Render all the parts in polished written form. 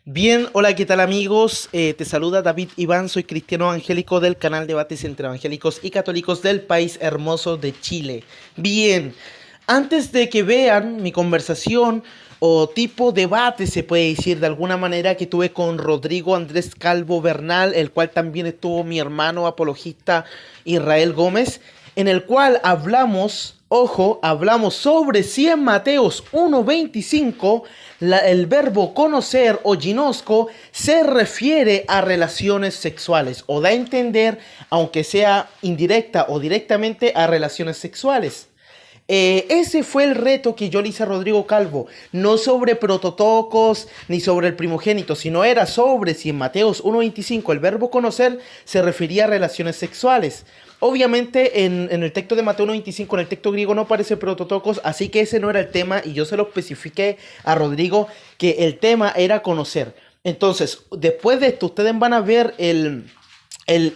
Bien, hola, ¿qué tal amigos? Te saluda David Iván, soy cristiano evangélico del canal Debates entre Evangélicos y Católicos del país hermoso de Chile. Bien, antes de que vean mi conversación o tipo debate, se puede decir de alguna manera, que tuve con Rodrigo Andrés Calvo Bernal, el cual también estuvo mi hermano apologista Israel Gómez, en el cual hablamos, ojo, hablamos sobre si en Mateos 1.25 el verbo conocer o ginosco se refiere a relaciones sexuales o da a entender, aunque sea indirecta o directamente, a relaciones sexuales. Ese fue el reto que yo le hice a Rodrigo Calvo, no sobre prototocos ni sobre el primogénito, sino era sobre si en Mateos 1.25 el verbo conocer se refería a relaciones sexuales. Obviamente en el texto de Mateo 1.25, en el texto griego no aparece prototocos, así que ese no era el tema y yo se lo especifiqué a Rodrigo que el tema era conocer. Entonces, después de esto, ustedes van a ver el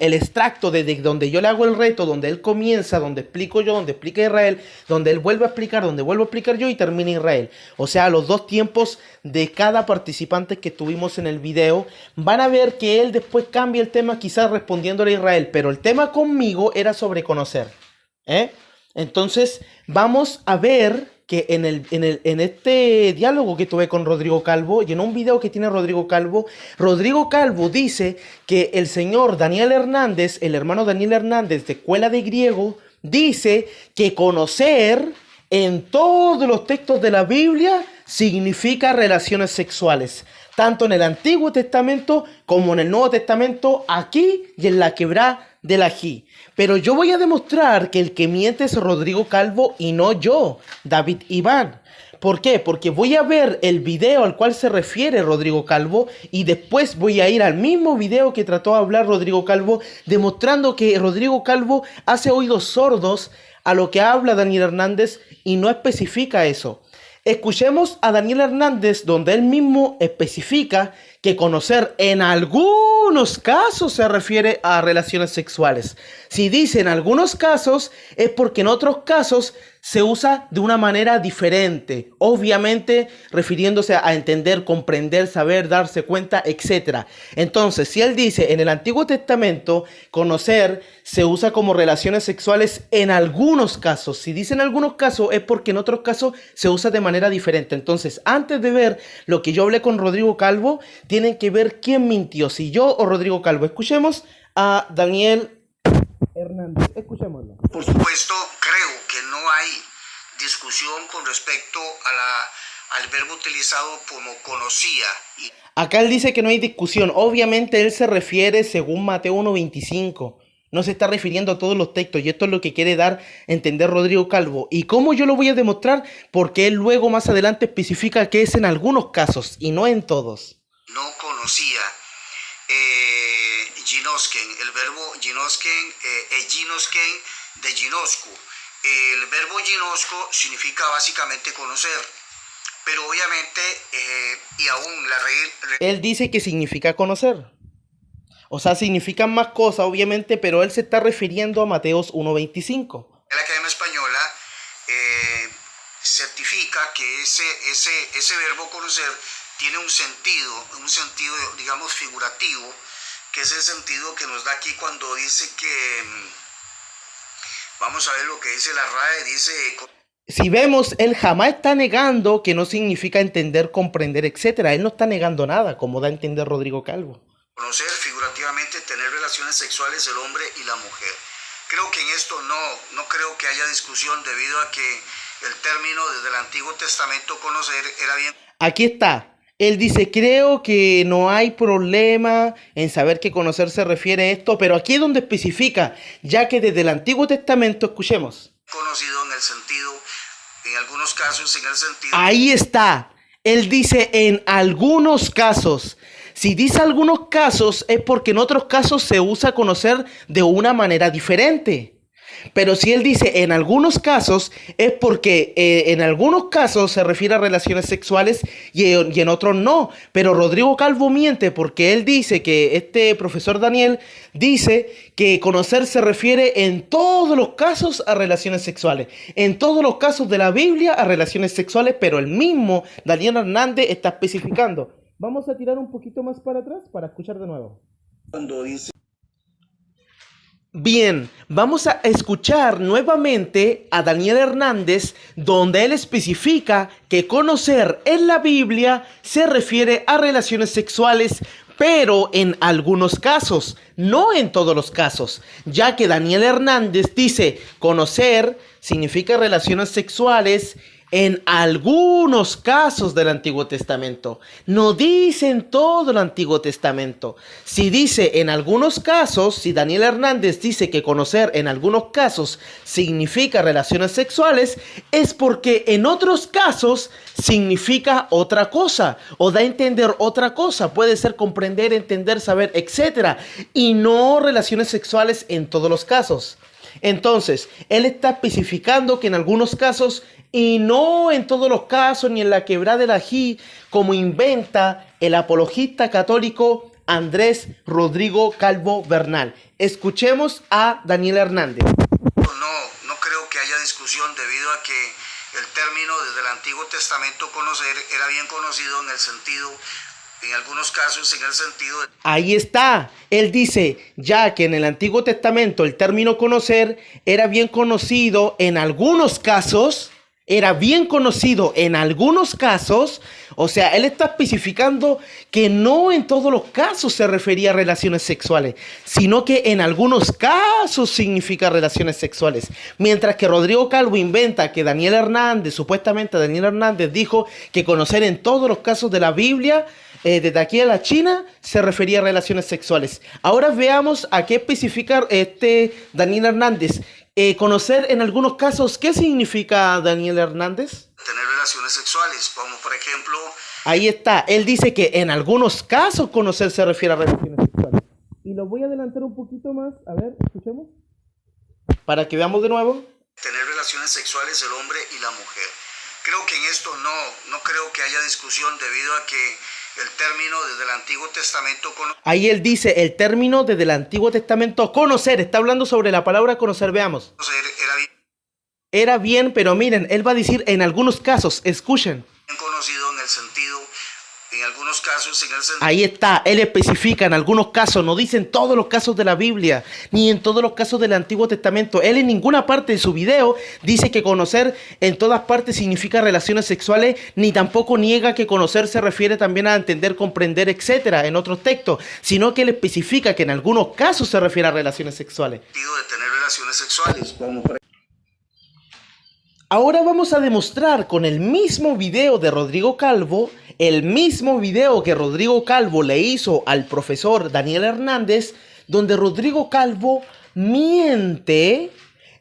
extracto de donde yo le hago el reto, donde él comienza, donde explico yo, donde explica Israel, donde él vuelve a explicar, donde vuelvo a explicar yo y termina Israel. O sea, los dos tiempos de cada participante que tuvimos en el video. Van a ver que él después cambia el tema, quizás respondiéndole a Israel, pero el tema conmigo era sobre conocer. Entonces, vamos a ver que en este diálogo que tuve con Rodrigo Calvo y en un video que tiene Rodrigo Calvo dice que el señor Daniel Hernández, el hermano Daniel Hernández de Escuela de Griego, dice que conocer en todos los textos de la Biblia significa relaciones sexuales, tanto en el Antiguo Testamento como en el Nuevo Testamento, aquí y en la quebrada del ají. Pero yo voy a demostrar que el que miente es Rodrigo Calvo y no yo, David Iván. ¿Por qué? Porque voy a ver el video al cual se refiere Rodrigo Calvo y después voy a ir al mismo video que trató de hablar Rodrigo Calvo, demostrando que Rodrigo Calvo hace oídos sordos a lo que habla Daniel Hernández y no especifica eso. Escuchemos a Daniel Hernández, donde él mismo especifica que conocer en algunos casos se refiere a relaciones sexuales. Si dice en algunos casos, es porque en otros casos se usa de una manera diferente, obviamente refiriéndose a entender, comprender, saber, darse cuenta, etc. Entonces, si él dice en el Antiguo Testamento, conocer se usa como relaciones sexuales en algunos casos. Si dice en algunos casos, es porque en otros casos se usa de manera diferente. Entonces, antes de ver lo que yo hablé con Rodrigo Calvo, tienen que ver quién mintió, si yo o Rodrigo Calvo. Escuchemos a Daniel Hernández. Escuchémoslo. Por supuesto, creo que no hay discusión con respecto al verbo utilizado como conocía. Acá él dice que no hay discusión. Obviamente él se refiere según Mateo 1.25. No se está refiriendo a todos los textos y esto es lo que quiere dar a entender Rodrigo Calvo. ¿Y cómo yo lo voy a demostrar? Porque él luego más adelante especifica que es en algunos casos y no en todos. No conocía ginosken, el verbo ginosken, ginosken de ginosco. El verbo ginosco significa básicamente conocer, pero obviamente, y aún la raíz... Él dice que significa conocer. O sea, significan más cosas, obviamente, pero él se está refiriendo a Mateos 1.25. La Academia Española certifica que ese verbo conocer tiene un sentido, digamos, figurativo, que es el sentido que nos da aquí cuando dice que, vamos a ver lo que dice la RAE, dice... Si vemos, él jamás está negando que no significa entender, comprender, etc. Él no está negando nada, como da a entender Rodrigo Calvo. Conocer, figurativamente, tener relaciones sexuales el hombre y la mujer. Creo que en esto no creo que haya discusión debido a que el término desde el Antiguo Testamento conocer era bien... Aquí está. Él dice, creo que no hay problema en saber que conocer se refiere a esto, pero aquí es donde especifica, ya que desde el Antiguo Testamento, escuchemos. Conocido en el sentido, en algunos casos en el sentido... Ahí está. Él dice en algunos casos. Si dice algunos casos es porque en otros casos se usa conocer de una manera diferente. Pero si él dice en algunos casos es porque en algunos casos se refiere a relaciones sexuales y en otros no. Pero Rodrigo Calvo miente porque él dice que este profesor Daniel dice que conocer se refiere en todos los casos a relaciones sexuales. En todos los casos de la Biblia a relaciones sexuales, pero el mismo Daniel Hernández está especificando. Vamos a tirar un poquito más para atrás para escuchar de nuevo. Cuando dice... Bien, vamos a escuchar nuevamente a Daniel Hernández, donde él especifica que conocer en la Biblia se refiere a relaciones sexuales, pero en algunos casos, no en todos los casos, ya que Daniel Hernández dice conocer significa relaciones sexuales en algunos casos del Antiguo Testamento. No dice en todo el Antiguo Testamento. Si dice en algunos casos, si Daniel Hernández dice que conocer en algunos casos significa relaciones sexuales, es porque en otros casos significa otra cosa o da a entender otra cosa. Puede ser comprender, entender, saber, etc. Y no relaciones sexuales en todos los casos. Entonces, él está especificando que en algunos casos y no en todos los casos, ni en la quebrada del Ají, como inventa el apologista católico Andrés Rodrigo Calvo Bernal. Escuchemos a Daniel Hernández. No creo que haya discusión debido a que el término desde el Antiguo Testamento conocer era bien conocido en el sentido, en algunos casos en el sentido de... Ahí está. Él dice, ya que en el Antiguo Testamento el término conocer era bien conocido en algunos casos, o sea, él está especificando que no en todos los casos se refería a relaciones sexuales, sino que en algunos casos significa relaciones sexuales. Mientras que Rodrigo Calvo inventa que supuestamente Daniel Hernández dijo que conocer en todos los casos de la Biblia, desde aquí a la China, se refería a relaciones sexuales. Ahora veamos a qué especifica Daniel Hernández. Conocer en algunos casos, ¿qué significa Daniel Hernández? Tener relaciones sexuales, como por ejemplo... Ahí está, él dice que en algunos casos conocer se refiere a relaciones sexuales. Y lo voy a adelantar un poquito más, a ver, escuchemos. Para que veamos de nuevo. Tener relaciones sexuales el hombre y la mujer. Creo que en esto no creo que haya discusión debido a que el término desde el Antiguo Testamento... Ahí él dice el término desde el Antiguo Testamento conocer, está hablando sobre la palabra conocer, veamos. Conocer era bien, pero miren, él va a decir en algunos casos, escuchen. Bien conocido en el sentido, en algunos casos, en el sentido... Ahí está, él especifica en algunos casos, no dice en todos los casos de la Biblia, ni en todos los casos del Antiguo Testamento. Él en ninguna parte de su video dice que conocer en todas partes significa relaciones sexuales, ni tampoco niega que conocer se refiere también a entender, comprender, etcétera, en otros textos, sino que él especifica que en algunos casos se refiere a relaciones sexuales. De tener relaciones sexuales, como por... Ahora vamos a demostrar con el mismo video de Rodrigo Calvo, el mismo video que Rodrigo Calvo le hizo al profesor Daniel Hernández, donde Rodrigo Calvo miente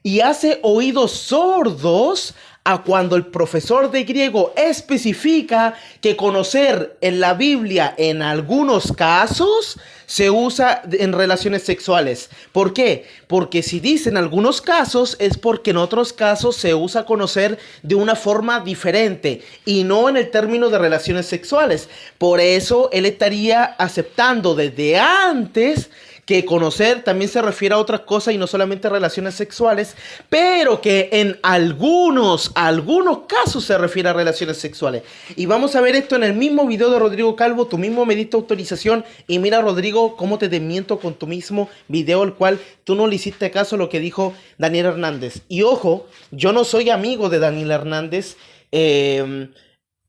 y hace oídos sordos a cuando el profesor de griego especifica que conocer en la Biblia en algunos casos se usa en relaciones sexuales. ¿Por qué? Porque si dice en algunos casos es porque en otros casos se usa conocer de una forma diferente y no en el término de relaciones sexuales. Por eso él estaría aceptando desde antes que conocer también se refiere a otras cosas y no solamente relaciones sexuales, pero que en algunos casos se refiere a relaciones sexuales. Y vamos a ver esto en el mismo video de Rodrigo Calvo. Tú mismo me diste autorización y mira, Rodrigo, cómo te desmiento con tu mismo video, el cual tú no le hiciste caso a lo que dijo Daniel Hernández. Y ojo, yo no soy amigo de Daniel Hernández.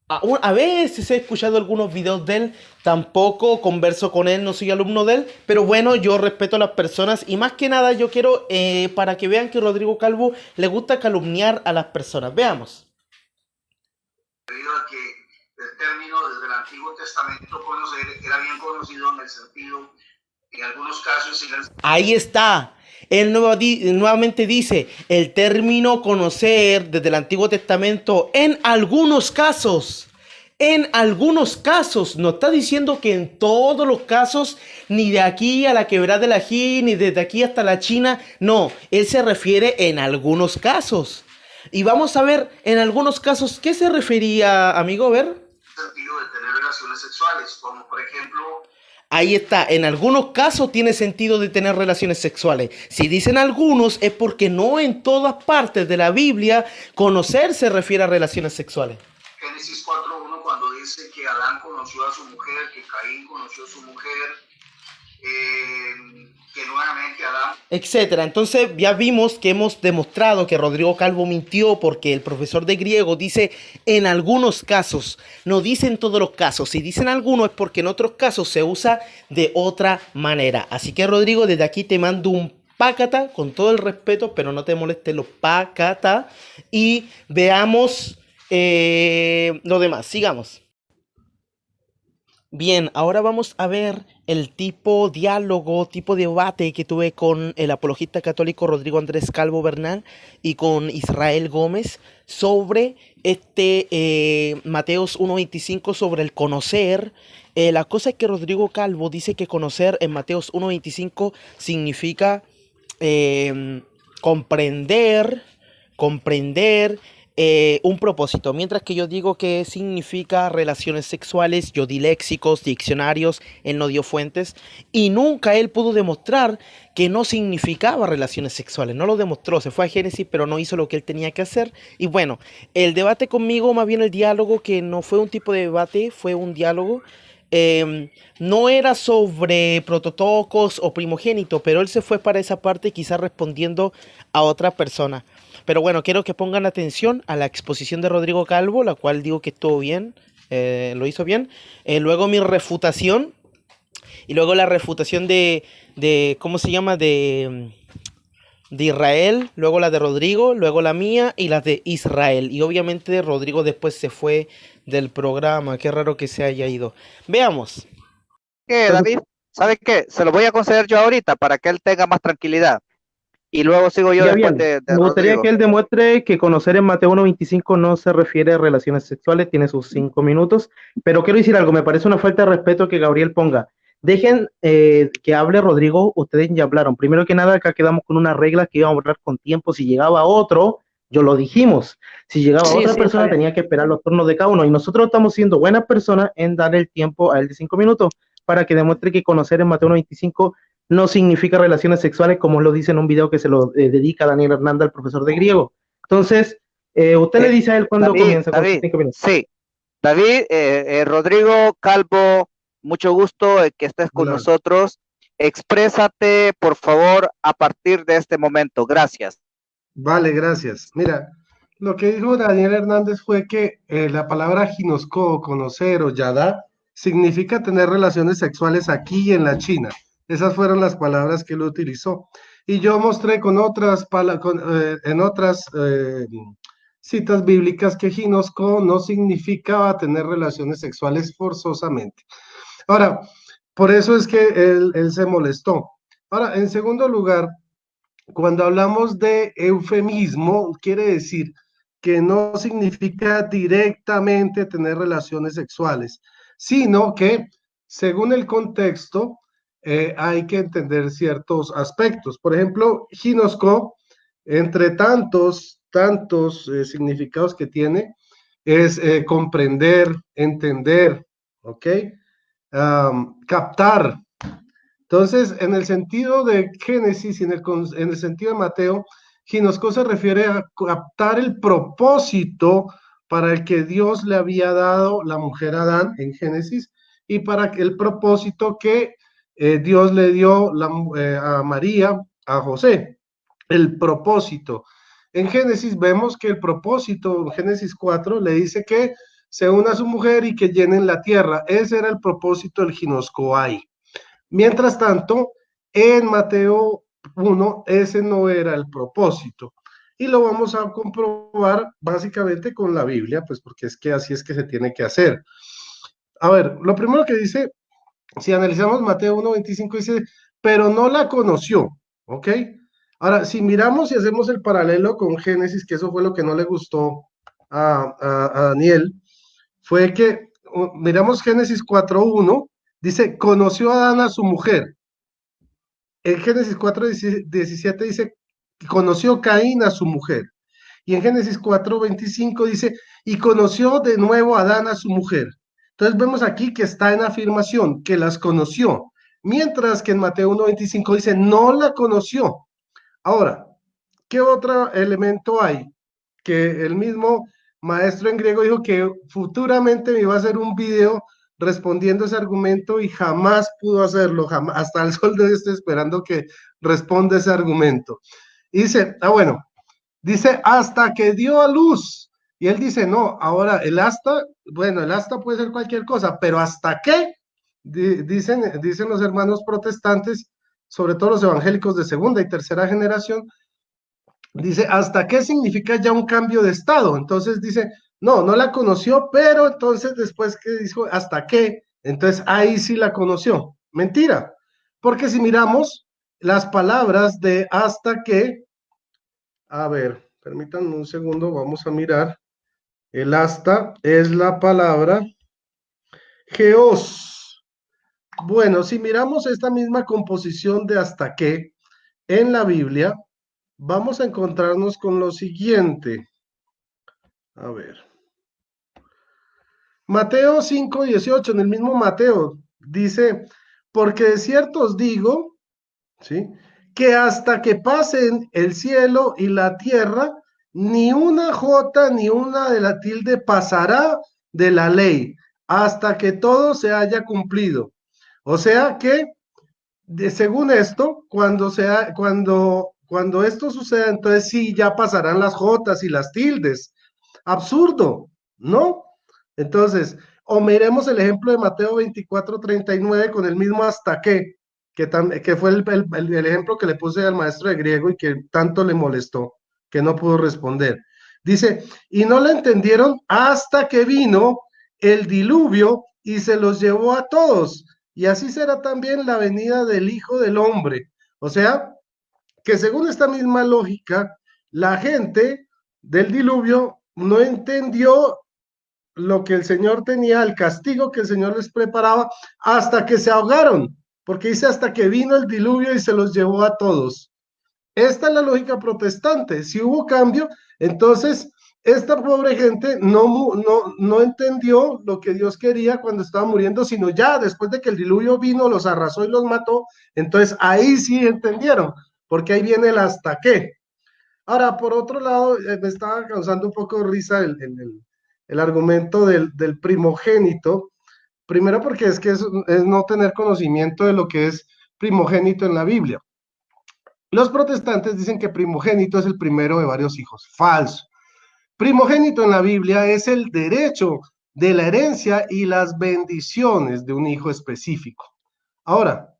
A veces he escuchado algunos videos de él, tampoco converso con él, no soy alumno de él, pero bueno, yo respeto a las personas y más que nada yo quiero, para que vean que Rodrigo Calvo le gusta calumniar a las personas. Veamos. Debido a que el término desde el Antiguo Testamento conocer era bien conocido en el sentido, en algunos casos... Ahí está. Él nuevamente dice el término conocer desde el Antiguo Testamento en algunos casos. En algunos casos, no está diciendo que en todos los casos, ni de aquí a la quebrada del Ají, ni desde aquí hasta la China. No, él se refiere en algunos casos. Y vamos a ver en algunos casos, ¿qué se refería, amigo? A ver. El sentido de tener relaciones sexuales, como por ejemplo... Ahí está, en algunos casos tiene sentido de tener relaciones sexuales. Si dicen algunos es porque no en todas partes de la Biblia conocer se refiere a relaciones sexuales. Génesis 4.1 cuando dice que Adán conoció a su mujer, que Caín conoció a su mujer, que nuevamente Adán, etcétera. Entonces ya vimos que hemos demostrado que Rodrigo Calvo mintió porque el profesor de griego dice en algunos casos, no dice en todos los casos. Si dicen algunos es porque en otros casos se usa de otra manera. Así que Rodrigo, desde aquí te mando un pácata con todo el respeto, pero no te molestes los pácata y veamos lo demás. Sigamos. Bien, ahora vamos a ver el tipo diálogo, tipo debate que tuve con el apologista católico Rodrigo Andrés Calvo Bernal y con Israel Gómez sobre Mateos 1.25 sobre el conocer. La cosa es que Rodrigo Calvo dice que conocer en Mateos 1.25 significa comprender, un propósito, mientras que yo digo que significa relaciones sexuales. Yo di léxicos, diccionarios, él no dio fuentes y nunca él pudo demostrar que no significaba relaciones sexuales, no lo demostró, se fue a Génesis pero no hizo lo que él tenía que hacer. Y bueno, el debate conmigo, más bien el diálogo, que no fue un tipo de debate, fue un diálogo. No era sobre prototocos o primogénito, pero él se fue para esa parte quizás respondiendo a otra persona. Pero bueno, quiero que pongan atención a la exposición de Rodrigo Calvo, la cual digo que estuvo bien, lo hizo bien. Luego mi refutación y luego la refutación de ¿cómo se llama? De Israel, luego la de Rodrigo, luego la mía y las de Israel. Y obviamente Rodrigo después se fue del programa. Qué raro que se haya ido. Veamos. ¿Qué, David? ¿Sabe qué? Se lo voy a conceder yo ahorita para que él tenga más tranquilidad. Y luego sigo yo Ya después bien, de me gustaría Rodrigo. que él demuestre que conocer en Mateo 1.25 no se refiere a relaciones sexuales, tiene sus 5 minutos, pero quiero decir algo, me parece una falta de respeto que Gabriel ponga. Dejen que hable Rodrigo, ustedes ya hablaron. Primero que nada, acá quedamos con una regla que íbamos a hablar con tiempo. Si llegaba otro, yo lo dijimos, si llegaba Sí, otra sí, está persona bien. tenía que esperar los turnos de cada uno, y nosotros estamos siendo buenas personas en darle el tiempo a él de 5 minutos para que demuestre que conocer en Mateo 1.25 no significa relaciones sexuales, como lo dice en un video que se lo dedica Daniel Hernández, al profesor de griego. Entonces, usted le dice a él cuando comienza con sus David, 5 minutos. sí. David, Rodrigo Calvo, mucho gusto que estés con Claro. nosotros. Exprésate, por favor, a partir de este momento. Gracias. Vale, gracias. Mira, lo que dijo Daniel Hernández fue que la palabra ginosco, conocer o yada, significa tener relaciones sexuales aquí en la China. Esas fueron las palabras que él utilizó. Y yo mostré con otras en otras citas bíblicas que ginosco no significaba tener relaciones sexuales forzosamente. Ahora, por eso es que él se molestó. Ahora, en segundo lugar, cuando hablamos de eufemismo, quiere decir que no significa directamente tener relaciones sexuales, sino que según el contexto hay que entender ciertos aspectos. Por ejemplo, ginosco, entre tantos significados que tiene, es comprender, entender, ¿ok? Captar. Entonces, en el sentido de Génesis y en el sentido de Mateo, ginosco se refiere a captar el propósito para el que Dios le había dado la mujer a Adán en Génesis y para el propósito que Dios le dio a María, a José. El propósito. En Génesis vemos que el propósito, en Génesis 4, le dice que se una a su mujer y que llenen la tierra. Ese era el propósito del ginoscoai. Mientras tanto, en Mateo 1, ese no era el propósito. Y lo vamos a comprobar básicamente con la Biblia, pues porque es que así es que se tiene que hacer. A ver, lo primero que dice, si analizamos Mateo 1:25, dice, pero no la conoció, ¿ok? Ahora, si miramos y hacemos el paralelo con Génesis, que eso fue lo que no le gustó a Daniel, fue que miramos Génesis 4:1, dice, conoció a Adán a su mujer. En Génesis 4:17 dice, conoció Caín a su mujer. Y en Génesis 4:25 dice, y conoció de nuevo a Adán a su mujer. Entonces vemos aquí que está en afirmación, que las conoció. Mientras que en Mateo 1:25 dice, no la conoció. Ahora, ¿qué otro elemento hay? Que el mismo maestro en griego dijo que futuramente me iba a hacer un video respondiendo ese argumento y jamás pudo hacerlo, jamás, hasta el sol de hoy estoy esperando que responda ese argumento. Y dice, bueno, dice hasta que dio a luz. Y él dice, no, ahora el hasta, bueno, el hasta puede ser cualquier cosa, pero ¿hasta qué? Dicen los hermanos protestantes, sobre todo los evangélicos de segunda y tercera generación, dice, ¿hasta qué significa ya un cambio de estado? Entonces dice, no, no la conoció, pero entonces después que dijo, ¿hasta qué? Entonces ahí sí la conoció. Mentira, porque si miramos las palabras de hasta que, a ver, permítanme un segundo, vamos a mirar. El hasta es la palabra geos. Bueno, si miramos esta misma composición de hasta qué en la Biblia, vamos a encontrarnos con lo siguiente. A ver. Mateo 5:18, en el mismo Mateo, dice, porque de cierto os digo, ¿sí? Que hasta que pasen el cielo y la tierra, ni una jota ni una de la tilde pasará de la ley, hasta que todo se haya cumplido. O sea que, según esto, cuando esto suceda, entonces sí, ya pasarán las jotas y las tildes. Absurdo, ¿no? Entonces, o miremos el ejemplo de Mateo 24:39 con el mismo hasta que fue el ejemplo que le puse al maestro de griego y que tanto le molestó, que no pudo responder. Dice, y no la entendieron hasta que vino el diluvio y se los llevó a todos. Y así será también la venida del Hijo del Hombre. O sea, que según esta misma lógica, la gente del diluvio no entendió lo que el Señor tenía, el castigo que el Señor les preparaba, hasta que se ahogaron, porque dice hasta que vino el diluvio y se los llevó a todos. Esta es la lógica protestante. Si hubo cambio, entonces esta pobre gente no entendió lo que Dios quería cuando estaba muriendo, sino ya después de que el diluvio vino, los arrasó y los mató, entonces ahí sí entendieron, porque ahí viene el hasta qué. Ahora, por otro lado, me estaba causando un poco de risa el argumento del primogénito. Primero porque es que es no tener conocimiento de lo que es primogénito en la Biblia. Los protestantes dicen que primogénito es el primero de varios hijos. Falso. Primogénito en la Biblia es el derecho de la herencia y las bendiciones de un hijo específico. Ahora,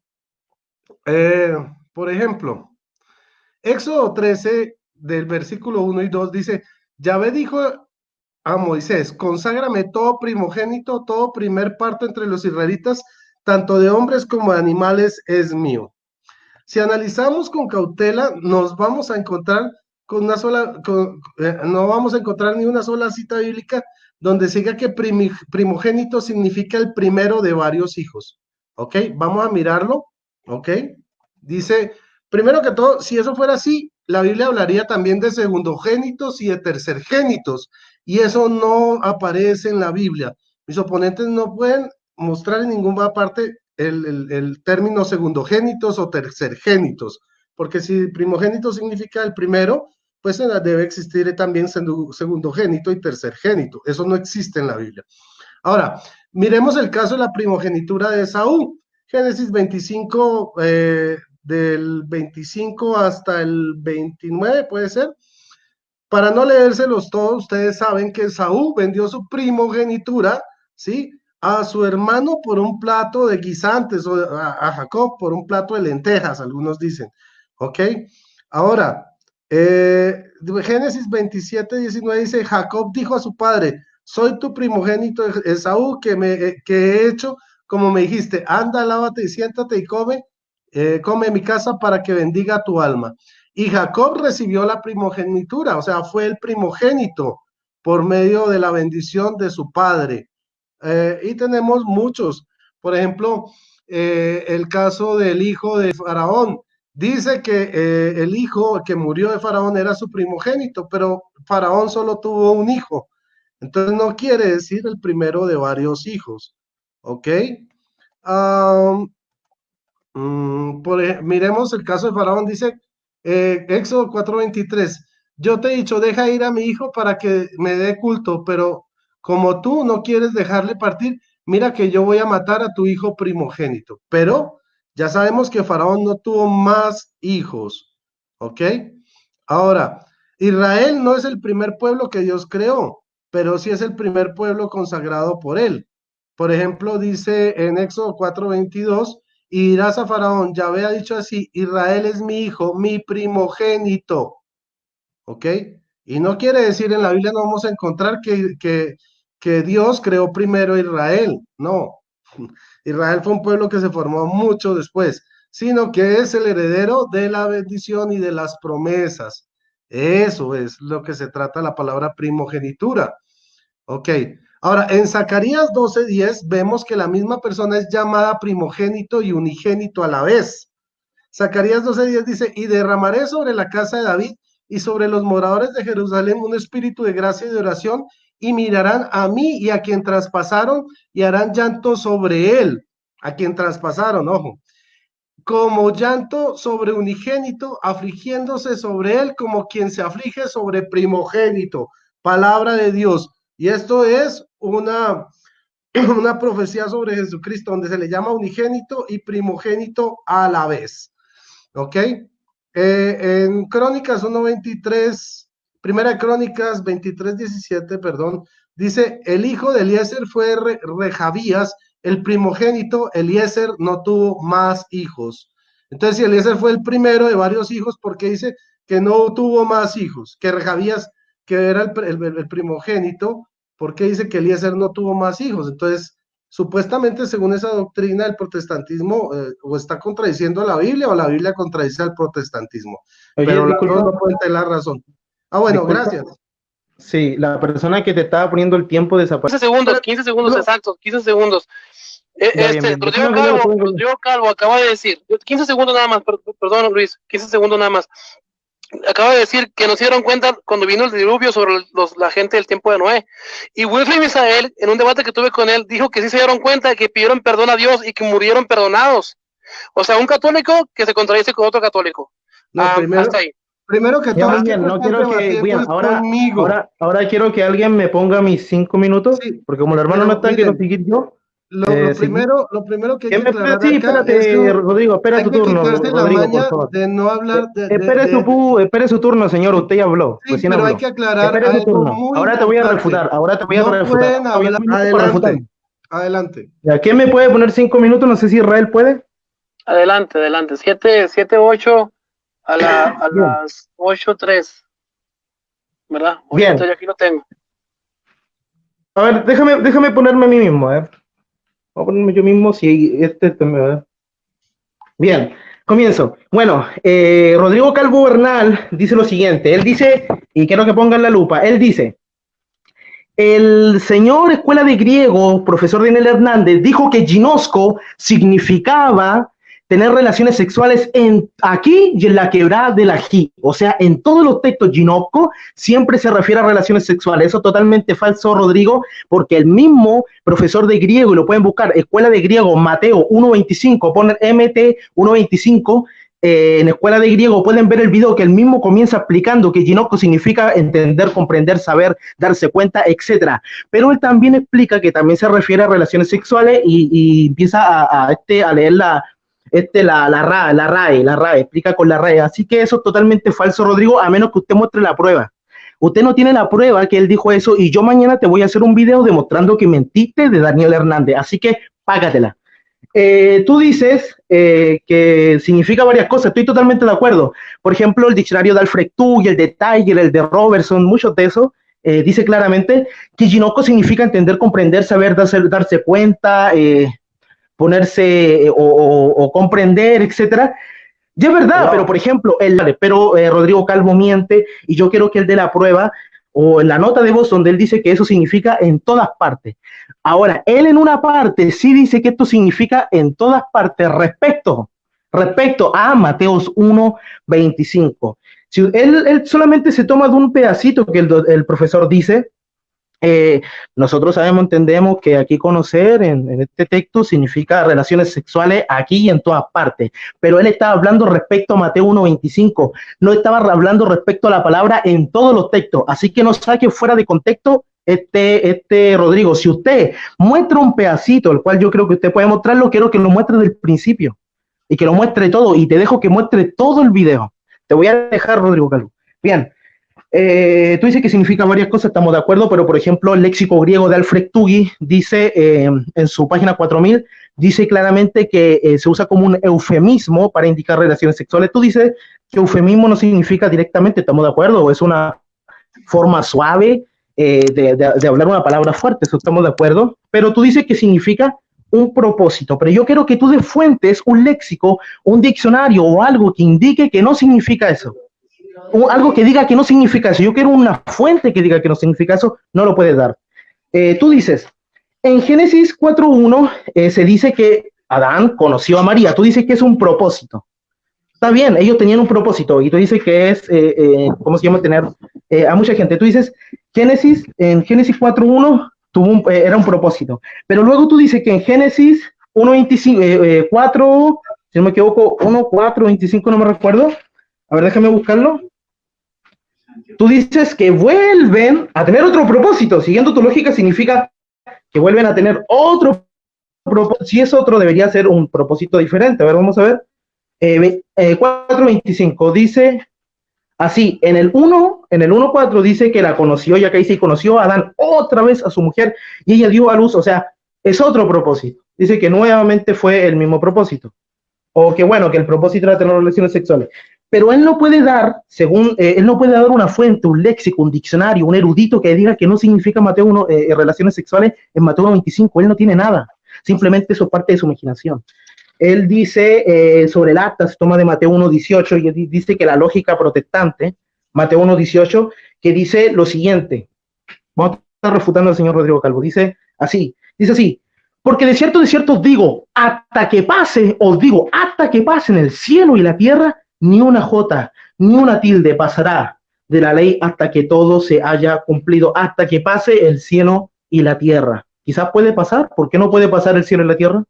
por ejemplo, Éxodo 13, del versículo 1 y 2 dice, Yahvé dijo a Moisés, conságrame todo primogénito, todo primer parto entre los israelitas, tanto de hombres como de animales, es mío. Si analizamos con cautela, nos vamos a encontrar con una sola, no vamos a encontrar ni una sola cita bíblica donde se diga que primogénito significa el primero de varios hijos. ¿Ok? Vamos a mirarlo. ¿Ok? Dice, primero que todo, si eso fuera así, la Biblia hablaría también de segundogénitos y de tercergénitos, y eso no aparece en la Biblia. Mis oponentes no pueden mostrar en ninguna parte el término segundogénitos o tercergénitos, porque si primogénito significa el primero, pues debe existir también segundogénito y tercergénito. Eso no existe en la Biblia. Ahora, miremos el caso de la primogenitura de Esaú. Génesis 25, del 25 hasta el 29, puede ser. Para no leérselos todos, ustedes saben que Esaú vendió su primogenitura, ¿sí? A su hermano por un plato de guisantes, o a Jacob por un plato de lentejas, algunos dicen, ¿ok? Ahora, Génesis 27:19 dice, Jacob dijo a su padre, soy tu primogénito Esaú, que he hecho como me dijiste, anda, lávate y siéntate y come en mi casa para que bendiga tu alma. Y Jacob recibió la primogenitura, o sea, fue el primogénito por medio de la bendición de su padre. Y tenemos muchos. Por ejemplo, el caso del hijo de Faraón. Dice que el hijo que murió de Faraón era su primogénito, pero Faraón solo tuvo un hijo. Entonces no quiere decir el primero de varios hijos. ¿Ok? Miremos el caso de Faraón. Dice Éxodo 4:23. yo te he dicho, deja ir a mi hijo para que me dé culto, pero como tú no quieres dejarle partir, mira que yo voy a matar a tu hijo primogénito. Pero ya sabemos que Faraón no tuvo más hijos, ¿ok? Ahora, Israel no es el primer pueblo que Dios creó, pero sí es el primer pueblo consagrado por él. Por ejemplo, dice en Éxodo 4:22, y dirás a Faraón, Yahvé ha dicho así, Israel es mi hijo, mi primogénito, ¿ok? Y no quiere decir, en la Biblia no vamos a encontrar que Dios creó primero a Israel, no. Israel fue un pueblo que se formó mucho después, sino que es el heredero de la bendición y de las promesas. Eso es lo que se trata la palabra primogenitura. Ok. Ahora, en Zacarías 12:10 vemos que la misma persona es llamada primogénito y unigénito a la vez. Zacarías 12:10 dice, y derramaré sobre la casa de David y sobre los moradores de Jerusalén un espíritu de gracia y de oración, y mirarán a mí y a quien traspasaron, y harán llanto sobre él, a quien traspasaron, ojo, como llanto sobre unigénito, afligiéndose sobre él como quien se aflige sobre primogénito. Palabra de Dios. Y esto es una profecía sobre Jesucristo, donde se le llama unigénito y primogénito a la vez. ¿Ok? En Crónicas 1:23, Primera de Crónicas 23:17, perdón, dice, el hijo de Eliezer fue Rehabías, el primogénito. Eliezer no tuvo más hijos. Entonces, si Eliezer fue el primero de varios hijos, ¿por qué dice que no tuvo más hijos? Que Rehabías, que era el primogénito, ¿por qué dice que Eliezer no tuvo más hijos? Entonces, supuestamente, según esa doctrina, el protestantismo o está contradiciendo a la Biblia o la Biblia contradice al protestantismo. Oye, Pero las disculpa, dos no pueden tener la razón. Ah, bueno, disculpa. gracias. Sí, la persona que te estaba poniendo el tiempo desapareció. 15 segundos exactos, 15 segundos. Rodrigo Calvo acaba de decir, 15 segundos nada más, perdón Luis, 15 segundos nada más. Acaba de decir que no se dieron cuenta cuando vino el diluvio sobre la gente del tiempo de Noé. Y Wilfrid Misael, en un debate que tuve con él, dijo que sí se dieron cuenta, que pidieron perdón a Dios y que murieron perdonados. O sea, un católico que se contradice con otro católico. No, hasta ahí. Primero que todo, no quiero que, bien, ahora quiero que alguien me ponga mis 5 minutos, sí, porque como el hermano no está, quiero seguir yo. Lo primero que hay que aclarar sí, espérate, es que Rodrigo, espera tu turno, Rodrigo, por favor. De no hablar espere su turno, señor, usted ya habló. Sí, pero habló. Hay que aclarar espere su turno. Ahora te voy a refutar, Adelante. ¿A quién me puede poner 5 minutos? No sé si Israel puede. Adelante. 7-8 a las 8:03, ¿verdad? Bien. Yo aquí lo tengo. A ver, déjame ponerme a mí mismo, Voy a ponerme yo mismo si Bien, comienzo. Bueno, Rodrigo Calvo Bernal dice lo siguiente. Él dice, y quiero que pongan la lupa, él dice, el señor Escuela de Griego, profesor Daniel Hernández, dijo que ginosco significaba tener relaciones sexuales aquí y en la quebrada del ají. O sea, en todos los textos ginosco siempre se refiere a relaciones sexuales. Eso es totalmente falso, Rodrigo, porque el mismo profesor de griego, y lo pueden buscar, Escuela de Griego, Mateo 1:25, ponen MT 1:25, en Escuela de Griego pueden ver el video que él mismo comienza explicando que ginosco significa entender, comprender, saber, darse cuenta, etc. Pero él también explica que también se refiere a relaciones sexuales y empieza a leer la RAE, explica con la RAE. Así que eso es totalmente falso, Rodrigo, a menos que usted muestre la prueba. Usted no tiene la prueba que él dijo eso y yo mañana te voy a hacer un video demostrando que mentiste de Daniel Hernández. Así que págatela. Tú dices que significa varias cosas, estoy totalmente de acuerdo. Por ejemplo, el diccionario de Alfred Tugg, el de Tiger, el de Robertson, muchos de esos, dice claramente que ginosco significa entender, comprender, saber, darse cuenta, ponerse o comprender, etcétera. Y es verdad, pero por ejemplo, Rodrigo Calvo miente y yo quiero que él dé la prueba o en la nota de voz donde él dice que eso significa en todas partes. Ahora, él en una parte sí dice que esto significa en todas partes respecto a Mateos 1:25. Si él solamente se toma de un pedacito que el profesor dice, Nosotros sabemos, entendemos que aquí conocer en este texto significa relaciones sexuales aquí y en todas partes, pero él estaba hablando respecto a Mateo 1:25, no estaba hablando respecto a la palabra en todos los textos, así que no saque fuera de contexto Rodrigo. Si usted muestra un pedacito, el cual yo creo que usted puede mostrarlo, quiero que lo muestre del principio y que lo muestre todo, y te dejo que muestre todo el video. Te voy a dejar, Rodrigo Calvo. Bien. Tú dices que significa varias cosas, estamos de acuerdo, pero por ejemplo el léxico griego de Alfred Tuggy dice en su página 4000, dice claramente que se usa como un eufemismo para indicar relaciones sexuales. Tú dices que eufemismo no significa directamente, estamos de acuerdo, es una forma suave de hablar una palabra fuerte, eso estamos de acuerdo, pero tú dices que significa un propósito, pero yo quiero que tú des fuentes, un léxico, un diccionario o algo que indique que no significa eso. Algo que diga que no significa eso. Yo quiero una fuente que diga que no significa eso, no lo puedes dar. Tú dices, en Génesis 4:1 se dice que Adán conoció a María. Tú dices que es un propósito. Está bien, ellos tenían un propósito y tú dices que es, ¿cómo se llama? Tener a mucha gente. Tú dices, en Génesis 4:1 era un propósito. Pero luego tú dices que en Génesis 1:25, 4, si no me equivoco, 1:4:25, no me recuerdo. A ver, déjame buscarlo. Tú dices que vuelven a tener otro propósito. Siguiendo tu lógica, significa que vuelven a tener otro propósito. Si es otro, debería ser un propósito diferente. A ver, vamos a ver. 4:25 dice así, en el 1:4 dice que la conoció, ya que ahí sí conoció a Adán otra vez a su mujer y ella dio a luz, o sea, es otro propósito. Dice que nuevamente fue el mismo propósito. O que bueno, que el propósito era tener relaciones sexuales. Pero él no puede dar, él no puede dar una fuente, un léxico, un diccionario, un erudito que diga que no significa Mateo 1, relaciones sexuales en Mateo 1:25. Él no tiene nada. Simplemente eso es parte de su imaginación. Él dice sobre el acta, se toma de Mateo 1:18 y dice que la lógica protestante, Mateo 1:18, que dice lo siguiente. Vamos a estar refutando al señor Rodrigo Calvo. Dice así, porque de cierto os digo, hasta que pase en el cielo y la tierra, ni una jota, ni una tilde pasará de la ley hasta que todo se haya cumplido, hasta que pase el cielo y la tierra. Quizás puede pasar, ¿por qué no puede pasar el cielo y la tierra?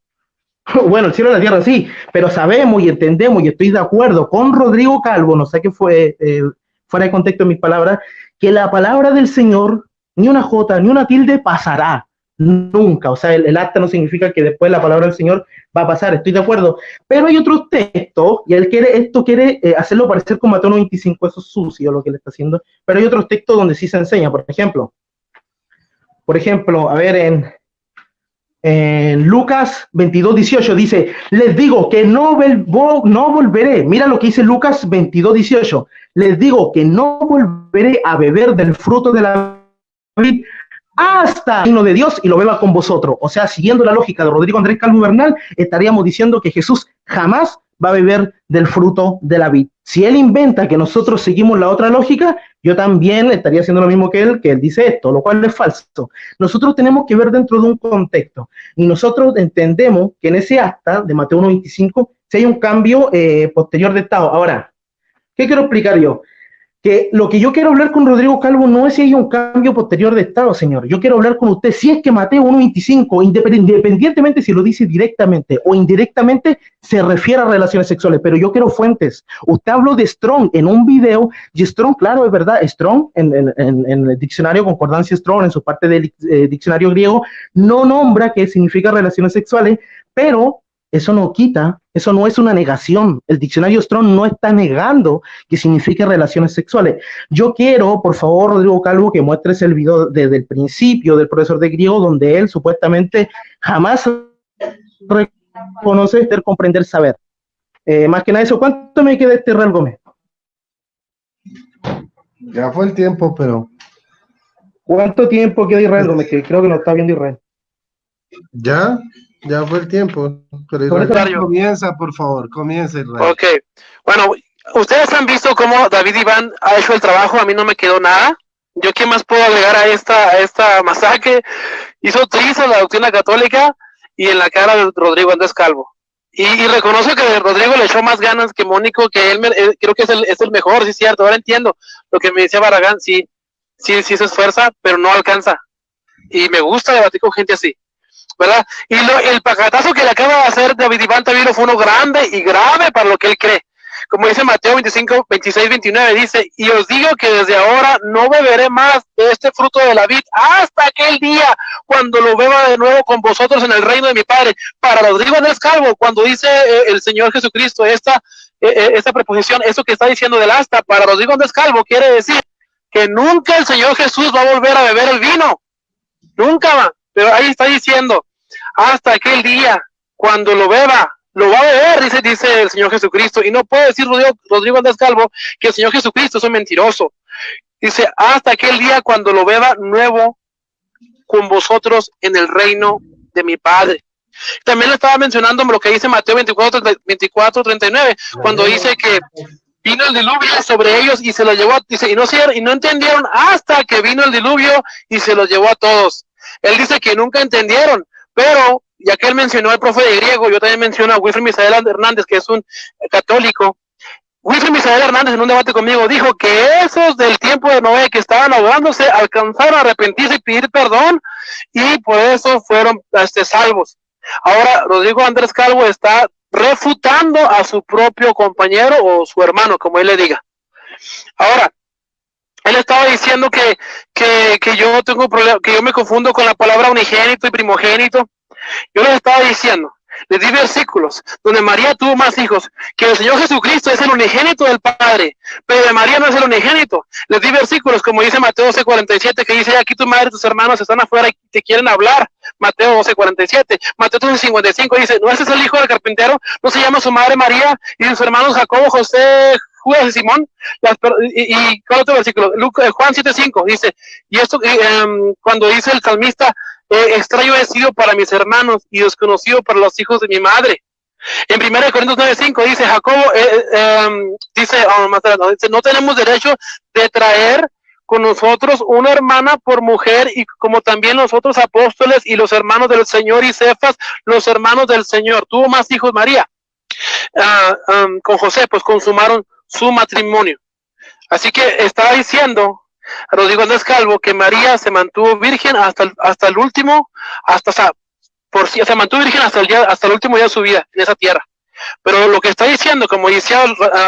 Bueno, el cielo y la tierra sí, pero sabemos y entendemos, y estoy de acuerdo con Rodrigo Calvo, no sé qué fue fuera de contexto en mis palabras, que la palabra del Señor, ni una jota, ni una tilde pasará. Nunca, o sea, el acta no significa que después la palabra del Señor va a pasar, estoy de acuerdo, pero hay otros textos, y él quiere hacerlo parecer como Mateo 1:25, eso es sucio lo que le está haciendo, pero hay otros textos donde sí se enseña, por ejemplo, a ver, en Lucas 22:18 dice, les digo que no volveré, mira lo que dice Lucas 22:18, les digo que no volveré a beber del fruto de la vid hasta el reino de Dios y lo beba con vosotros. O sea, siguiendo la lógica de Rodrigo Andrés Calvo Bernal, estaríamos diciendo que Jesús jamás va a beber del fruto de la vid. Si él inventa que nosotros seguimos la otra lógica, yo también estaría haciendo lo mismo que él dice esto, lo cual es falso. Nosotros tenemos que ver dentro de un contexto y nosotros entendemos que en ese acta de Mateo 1:25 si hay un cambio posterior de estado. Ahora, ¿qué quiero explicar yo? Que lo que yo quiero hablar con Rodrigo Calvo no es si hay un cambio posterior de estado, señor. Yo quiero hablar con usted si es que Mateo 1:25, independientemente si lo dice directamente o indirectamente, se refiere a relaciones sexuales, pero yo quiero fuentes. Usted habló de Strong en un video, y Strong, claro, es verdad, Strong, en el diccionario Concordancia Strong, en su parte del diccionario griego, no nombra qué significa relaciones sexuales, pero eso no quita, eso no es una negación. El diccionario Strong no está negando que signifique relaciones sexuales. Yo quiero, por favor, Rodrigo Calvo, que muestres el video desde el principio del profesor de griego, donde él supuestamente jamás reconoce ser, comprender, saber. Más que nada eso, ¿cuánto me queda este Real Gómez? Ya fue el tiempo, pero... ¿Cuánto tiempo queda Israel Gómez? Que creo que no está viendo Israel. Ya fue el tiempo. Pero Israel, comienza, por favor, comienza Israel. Ok, bueno, ustedes han visto cómo David Iván ha hecho el trabajo, a mí no me quedó nada. Yo qué más puedo agregar a esta masacre. Hizo triza la doctrina católica y en la cara de Rodrigo Andrés Calvo. Y reconozco que Rodrigo le echó más ganas que Mónico, que él creo que es el mejor, sí es cierto, ahora entiendo lo que me decía Barragán, sí se esfuerza, pero no alcanza. y me gusta debatir con gente así, ¿verdad? Y el pacatazo que le acaba de hacer David Iván Tavilo fue uno grande y grave para lo que él cree. Como dice Mateo 25, 26, 29, dice, y os digo que desde ahora no beberé más de este fruto de la vid hasta aquel día cuando lo beba de nuevo con vosotros en el reino de mi Padre. Para Rodrigo Andrés Calvo, cuando dice el Señor Jesucristo esta preposición, eso que está diciendo del hasta, para Rodrigo Andrés Calvo quiere decir que nunca el Señor Jesús va a volver a beber el vino, nunca va, pero ahí está diciendo, hasta aquel día cuando lo beba, lo va a beber, dice el Señor Jesucristo, y no puede decir Rodrigo Andrés Calvo que el Señor Jesucristo es un mentiroso. Dice, hasta aquel día cuando lo beba nuevo con vosotros en el reino de mi Padre. También le estaba mencionando lo que dice Mateo 24, 39, cuando dice que vino el diluvio sobre ellos y se los llevó, dice, y no entendieron hasta que vino el diluvio y se los llevó a todos. Él dice que nunca entendieron, pero ya que él mencionó al profe de griego, yo también menciono a Wilfred Misael Hernández, que es un católico. Wilfred Misael Hernández en un debate conmigo dijo que esos del tiempo de Noé que estaban ahogándose alcanzaron a arrepentirse y pedir perdón y por eso fueron salvos. Ahora Rodrigo Andrés Calvo está refutando a su propio compañero o su hermano, como él le diga. Ahora, él estaba diciendo que yo tengo problema, que yo me confundo con la palabra unigénito y primogénito. Yo les estaba diciendo, les di versículos donde María tuvo más hijos, que el Señor Jesucristo es el unigénito del Padre, pero de María no es el unigénito. Les di versículos como dice Mateo 12:47, que dice, aquí tu madre y tus hermanos están afuera y te quieren hablar. Mateo 12:47. Mateo 12:55 dice, ¿no ese es el hijo del carpintero? ¿No se llama su madre María y sus hermanos Jacobo, José, Judas y Simón? Y ¿cuál otro versículo? Juan 7:5 dice, y esto cuando dice el salmista, extraño he sido para mis hermanos y desconocido para los hijos de mi madre. En 1 Corintios 9:5 dice Jacobo, dice, no tenemos derecho de traer con nosotros una hermana por mujer, y como también los otros apóstoles y los hermanos del Señor y Cefas, los hermanos del Señor. Tuvo más hijos María. Con José, pues consumaron su matrimonio. Así que estaba diciendo Rodrigo Andrés Calvo que María se mantuvo virgen hasta el último, se mantuvo virgen hasta el último día de su vida en esa tierra. Pero lo que está diciendo, como decía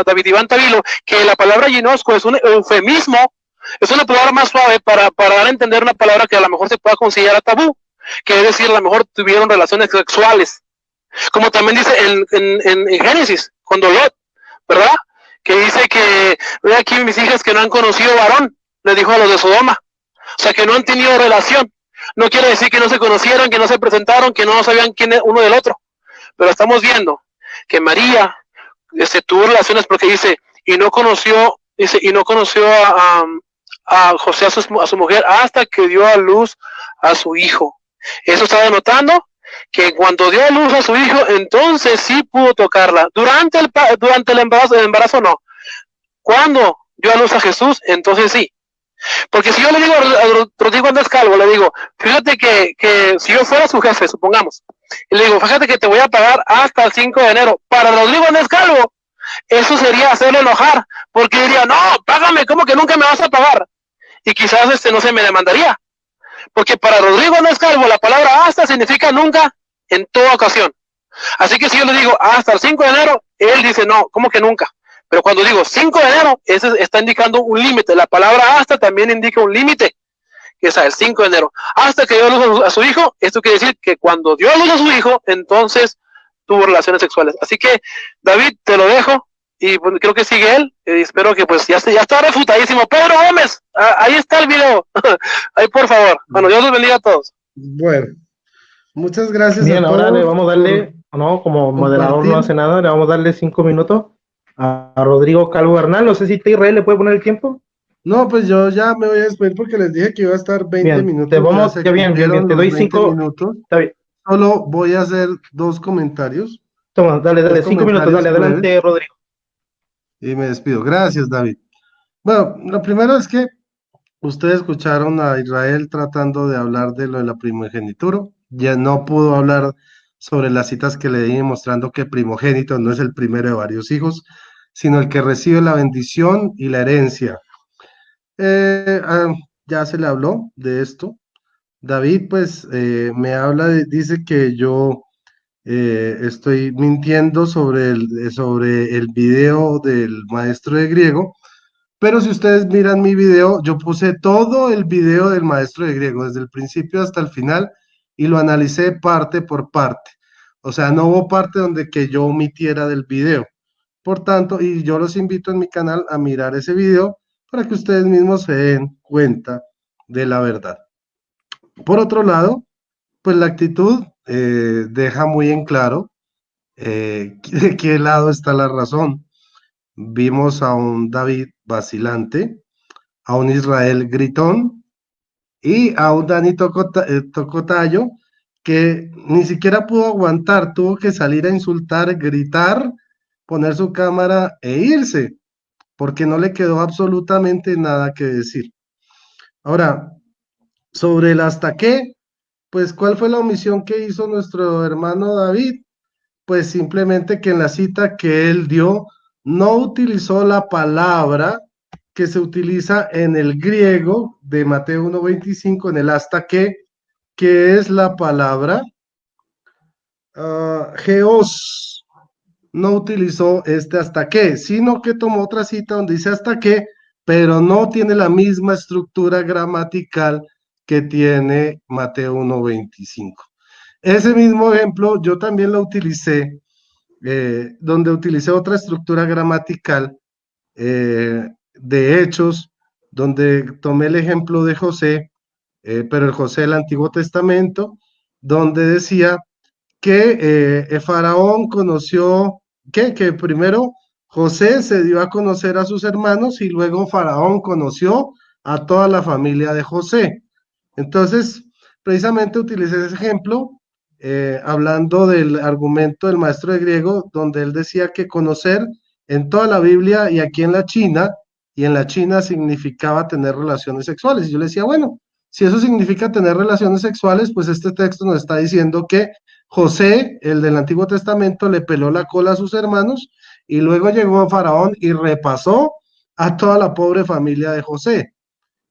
David Iván Tavilo, que la palabra ginosco es un eufemismo, es una palabra más suave para dar a entender una palabra que a lo mejor se pueda considerar tabú, que es decir, a lo mejor tuvieron relaciones sexuales. Como también dice en Génesis, cuando Lot, ¿verdad? Que dice que, ve aquí mis hijas que no han conocido varón, le dijo a los de Sodoma. O sea, que no han tenido relación. No quiere decir que no se conocieron, que no se presentaron, que no sabían quién es uno del otro. Pero estamos viendo que María tuvo relaciones porque dice, y no conoció a José, a su mujer, hasta que dio a luz a su hijo. Eso está denotando que cuando dio a luz a su hijo, entonces sí pudo tocarla. Durante el embarazo no. Cuando dio a luz a Jesús, entonces sí. Porque si yo le digo a Rodrigo Andrés Calvo, le digo, fíjate que si yo fuera su jefe, supongamos, y le digo, fíjate que te voy a pagar hasta el 5 de enero. Para Rodrigo Andrés Calvo, eso sería hacerle enojar, porque diría, no, págame, ¿cómo que nunca me vas a pagar? Y quizás no se me demandaría. Porque para Rodrigo Andrés Calvo, la palabra hasta significa nunca, en toda ocasión. Así que si yo le digo hasta el 5 de enero, él dice, no, ¿cómo que nunca? Pero cuando digo 5 de enero, ese está indicando un límite. La palabra hasta también indica un límite, que es el 5 de enero. Hasta que dio luz a su hijo, esto quiere decir que cuando dio luz a su hijo, entonces tuvo relaciones sexuales. Así que, David, te lo dejo, y pues, creo que sigue él, y espero que pues ya está refutadísimo. Pedro Gómez, ahí está el video. Ahí, por favor. Bueno, Dios los bendiga a todos. Bueno, muchas gracias. Bien, ahora le vamos a darle, como moderador no hace nada, le vamos a darle 5 minutos a Rodrigo Calvo Bernal. No sé si Israel le puede poner el tiempo. No, pues yo ya me voy a despedir porque les dije que iba a estar 20 bien, minutos. Bien, te doy 5 minutos. Está bien. Solo voy a hacer 2 comentarios. Toma, dale, 5 minutos, dale, adelante, Rodrigo. Y me despido. Gracias, David. Bueno, lo primero es que ustedes escucharon a Israel tratando de hablar de lo de la primogenitura. Ya no pudo hablar sobre las citas que le di mostrando que primogénito no es el primero de varios hijos, sino el que recibe la bendición y la herencia. Ya se le habló de esto, David, pues, me habla, dice que yo estoy mintiendo sobre el video del maestro de griego, pero si ustedes miran mi video, yo puse todo el video del maestro de griego, desde el principio hasta el final, y lo analicé parte por parte. O sea, no hubo parte donde que yo omitiera del video. Por tanto, y yo los invito en mi canal a mirar ese video para que ustedes mismos se den cuenta de la verdad. Por otro lado, pues la actitud deja muy en claro de qué lado está la razón. Vimos a un David vacilante, a un Israel gritón y a un Dani Tocotayo que ni siquiera pudo aguantar, tuvo que salir a insultar, gritar, poner su cámara e irse, porque no le quedó absolutamente nada que decir. Ahora, sobre el hasta qué, pues ¿cuál fue la omisión que hizo nuestro hermano David? Pues simplemente que en la cita que él dio no utilizó la palabra que se utiliza en el griego de Mateo 1:25 en el hasta que es la palabra geos. No utilizó este hasta qué, sino que tomó otra cita donde dice hasta qué, pero no tiene la misma estructura gramatical que tiene Mateo 1:25. Ese mismo ejemplo yo también lo utilicé, donde utilicé otra estructura gramatical de Hechos, donde tomé el ejemplo de José, pero el José del Antiguo Testamento, donde decía que Faraón conoció, que primero José se dio a conocer a sus hermanos y luego Faraón conoció a toda la familia de José. Entonces, precisamente utilicé ese ejemplo hablando del argumento del maestro de griego, donde él decía que conocer en toda la Biblia y aquí en la China, y en la China significaba tener relaciones sexuales. Y yo le decía, bueno, si eso significa tener relaciones sexuales, pues este texto nos está diciendo que José, el del Antiguo Testamento, le peló la cola a sus hermanos y luego llegó Faraón y repasó a toda la pobre familia de José.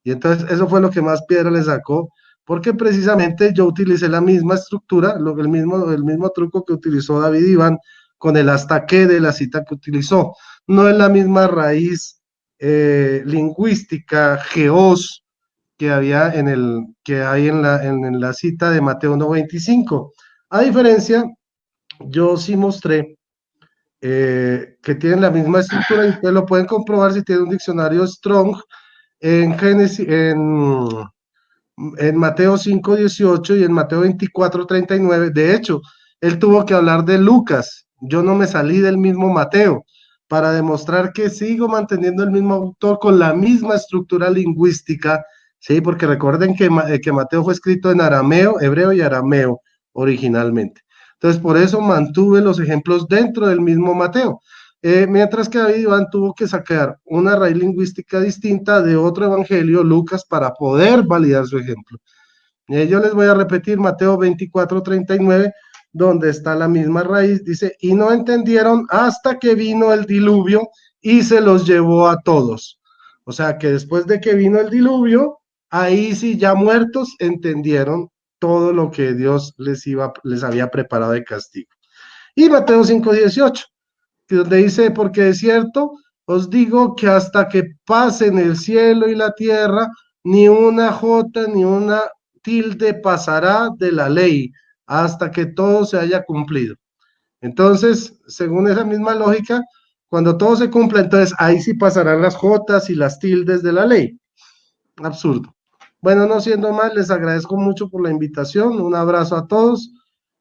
Y entonces eso fue lo que más piedra le sacó, porque precisamente yo utilicé la misma estructura, el mismo truco que utilizó David Iván con el hasta qué de la cita que utilizó. No es la misma raíz lingüística, geos, que había que hay en la cita de Mateo 1:25. A diferencia, yo sí mostré que tienen la misma estructura y ustedes lo pueden comprobar si tienen un diccionario Strong en Génesis, en Mateo 5:18 y en Mateo 24:39. De hecho, él tuvo que hablar de Lucas. Yo no me salí del mismo Mateo para demostrar que sigo manteniendo el mismo autor con la misma estructura lingüística, ¿sí? Porque recuerden que Mateo fue escrito en arameo, hebreo y arameo originalmente. Entonces, por eso mantuve los ejemplos dentro del mismo Mateo. Mientras que David Iván tuvo que sacar una raíz lingüística distinta de otro evangelio, Lucas, para poder validar su ejemplo. Yo les voy a repetir Mateo 24:39, donde está la misma raíz, dice, y no entendieron hasta que vino el diluvio y se los llevó a todos. O sea que después de que vino el diluvio, ahí sí ya muertos entendieron todo lo que Dios les había preparado de castigo. Y Mateo 5:18, donde dice, porque es cierto, os digo que hasta que pasen el cielo y la tierra, ni una jota ni una tilde pasará de la ley, hasta que todo se haya cumplido. Entonces, según esa misma lógica, cuando todo se cumpla, entonces ahí sí pasarán las jotas y las tildes de la ley. Absurdo. Bueno, no siendo más, les agradezco mucho por la invitación, un abrazo a todos